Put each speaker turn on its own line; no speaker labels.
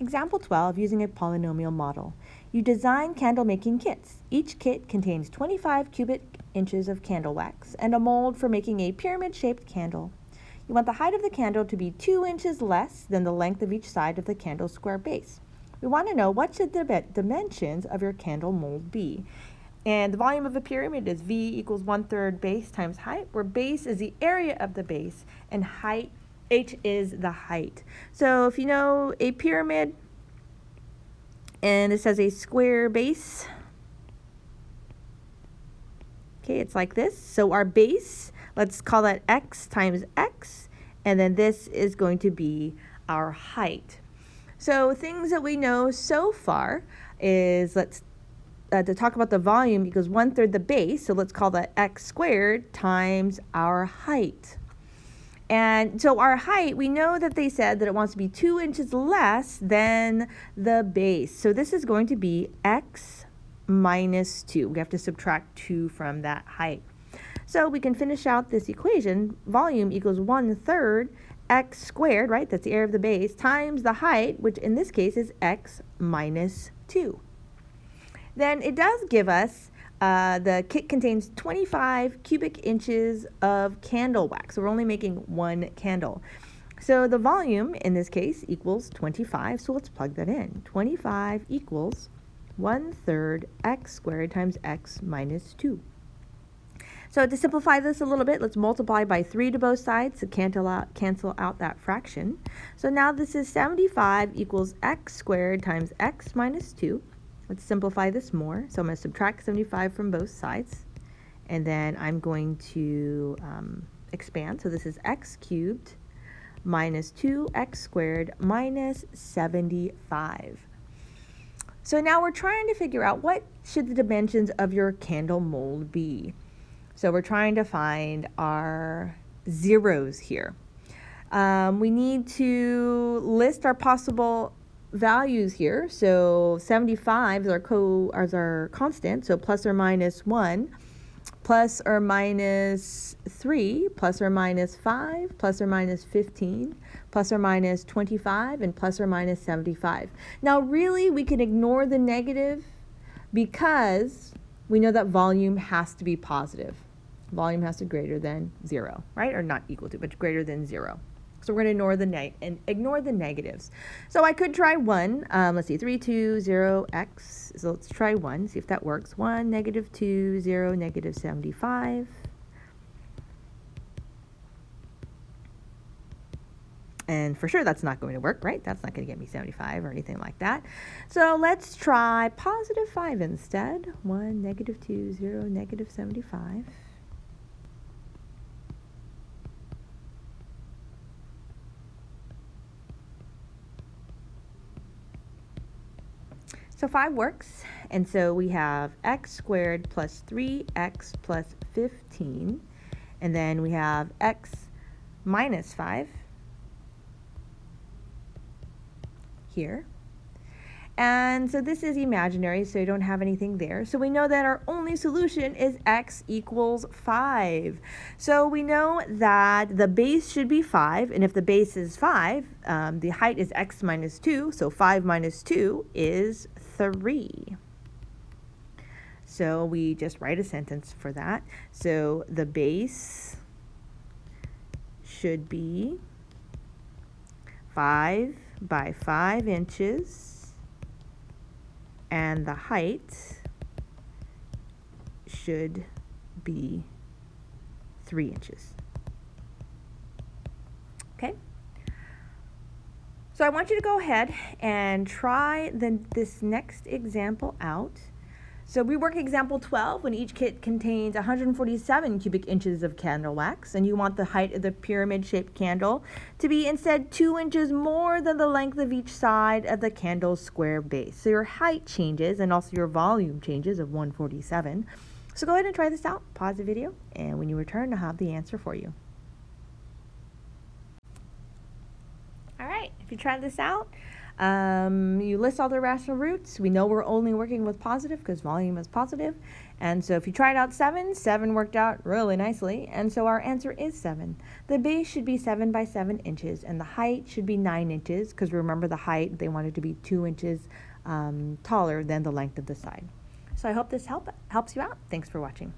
Example 12, using a polynomial model. You design candle making kits. Each kit contains 25 cubic inches of candle wax and a mold for making a pyramid-shaped candle. You want the height of the candle to be 2 inches less than the length of each side of the candle's square base. We want to know what should the dimensions of your candle mold be. And the volume of a pyramid is V equals 1/3 base times height, where base is the area of the base and height, H is the height. So if you know a pyramid and it says a square base, okay, it's like this. So our base, let's call that x times x, and then this is going to be our height. So things that we know so far is, to talk about the volume equals 1/3 the base, so let's call that x squared times our height. And so our height, we know that they said that it wants to be 2 inches less than the base. So this is going to be x minus 2. We have to subtract 2 from that height. So we can finish out this equation. Volume equals 1/3 x squared, right? That's the area of the base, times the height, which in this case is x minus 2. Then it does give us, the kit contains 25 cubic inches of candle wax. So we're only making one candle. So the volume in this case equals 25. So let's plug that in. 25 equals 1/3 x squared times x minus 2. So to simplify this a little bit, let's multiply by 3 to both sides to cancel out that fraction. So now this is 75 equals x squared times x minus 2. Let's simplify this more. So I'm going to subtract 75 from both sides, and then I'm going to expand. So this is x cubed minus 2x squared minus 75. So now we're trying to figure out what should the dimensions of your candle mold be. So we're trying to find our zeros here. We need to list our possible values here. So 75 is our constant, so plus or minus 1, plus or minus 3, plus or minus 5, plus or minus 15, plus or minus 25, and plus or minus 75. Now really we can ignore the negative because we know that volume has to be positive. Volume has to be greater than 0, right? Or not equal to, but greater than 0. So we're going to ignore the negatives. So I could try 1. Let's see, 3, 2, 0, x. So let's try 1, see if that works. 1, negative 2, 0, negative 75. And for sure that's not going to work, right? That's not going to get me 75 or anything like that. So let's try positive 5 instead. 1, negative 2, 0, negative 75. So 5 works, and so we have x squared plus 3x plus 15, and then we have x minus 5 here. And so this is imaginary, so you don't have anything there. So we know that our only solution is x equals 5. So we know that the base should be 5, and if the base is 5, the height is x minus 2, so 5 minus 2 is 3. So we just write a sentence for that. So the base should be 5 by 5 inches. And the height should be 3 inches. Okay? So I want you to go ahead and try this next example out. So we work example 12 when each kit contains 147 cubic inches of candle wax, and you want the height of the pyramid-shaped candle to be instead 2 inches more than the length of each side of the candle's square base. So your height changes and also your volume changes of 147. So go ahead and try this out. Pause the video, and when you return, I'll have the answer for you. All right. If you try this out, you list all the rational roots. We know we're only working with positive because volume is positive. And so if you tried out 7 worked out really nicely. And so our answer is 7. The base should be 7 by 7 inches, and the height should be 9 inches because remember the height, they wanted to be 2 inches taller than the length of the side. So I hope this helps you out. Thanks for watching.